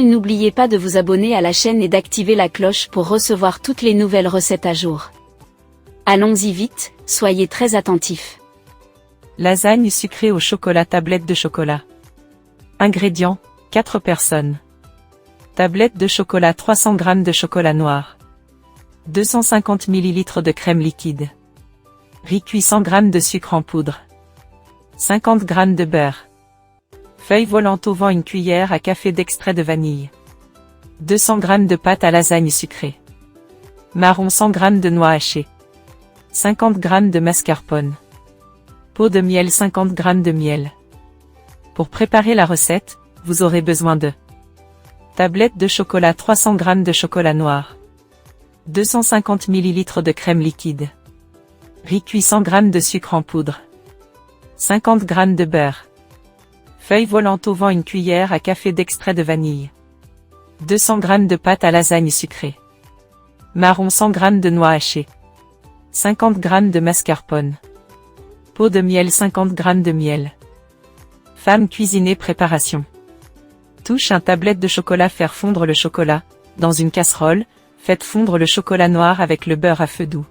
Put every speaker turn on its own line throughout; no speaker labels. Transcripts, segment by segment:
N'oubliez pas de vous abonner à la chaîne et d'activer la cloche pour recevoir toutes les nouvelles recettes à jour. Allons-y vite, soyez très attentifs.
Lasagne sucrée au chocolat, tablette de chocolat. Ingrédients, 4 personnes. Tablette de chocolat, 300 g de chocolat noir. 250 ml de crème liquide. Riz cuit, 100 g de sucre en poudre. 50 g de beurre. Feuille volante au vent, une cuillère à café d'extrait de vanille. 200 g de pâte à lasagne sucrée. Marron, 100 g de noix hachées. 50 g de mascarpone. Pot de miel, 50 g de miel. Pour préparer la recette, vous aurez besoin de tablette de chocolat, 300 g de chocolat noir. 250 ml de crème liquide. Riz cuit, 100 g de sucre en poudre. 50 g de beurre. Feuille volante au vent, une cuillère à café d'extrait de vanille. 200 g de pâte à lasagne sucrée. Marron, 100 g de noix hachées. 50 g de mascarpone. Pot de miel, 50 g de miel. Femme cuisinée, préparation. Touche un tablette de chocolat, faire fondre le chocolat. Dans une casserole, faites fondre le chocolat noir avec le beurre à feu doux.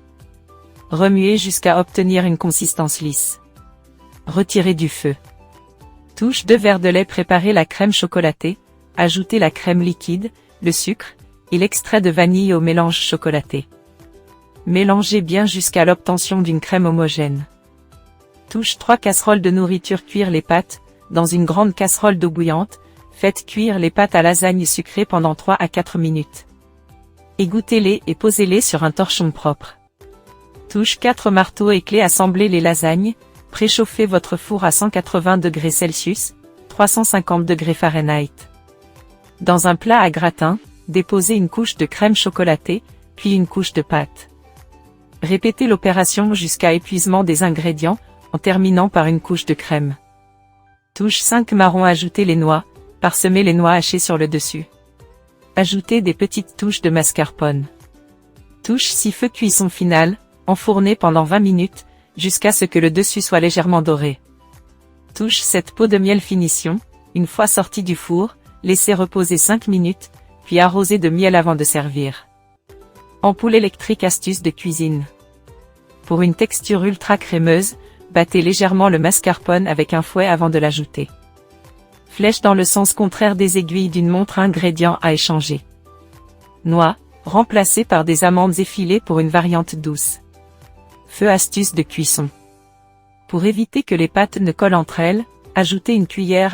Remuez jusqu'à obtenir une consistance lisse. Retirez du feu. Touche 2 verres de lait, préparez la crème chocolatée, ajoutez la crème liquide, le sucre, et l'extrait de vanille au mélange chocolaté. Mélangez bien jusqu'à l'obtention d'une crème homogène. Touche 3 casseroles de nourriture, cuire les pâtes, dans une grande casserole d'eau bouillante, faites cuire les pâtes à lasagne sucrée pendant 3 à 4 minutes. Égouttez-les et posez-les sur un torchon propre. Touche 4 marteaux et clés, assemblez les lasagnes. Préchauffez votre four à 180 degrés Celsius, 350 degrés Fahrenheit. Dans un plat à gratin, déposez une couche de crème chocolatée, puis une couche de pâte. Répétez l'opération jusqu'à épuisement des ingrédients, en terminant par une couche de crème. Touche 5 marrons, ajoutez les noix, parsemez les noix hachées sur le dessus. Ajoutez des petites touches de mascarpone. Touche 6 feu, cuisson finale, enfournez pendant 20 minutes, jusqu'à ce que le dessus soit légèrement doré. Touche 7 pot de miel, finition, une fois sorti du four, laissez reposer 5 minutes, puis arrosez de miel avant de servir. Ampoule électrique, astuce de cuisine. Pour une texture ultra crémeuse, battez légèrement le mascarpone avec un fouet avant de l'ajouter. Flèche dans le sens contraire des aiguilles d'une montre, ingrédients à échanger. Noix, remplacées par des amandes effilées pour une variante douce. Feu, astuce de cuisson. Pour éviter que les pâtes ne collent entre elles, ajoutez une cuillère à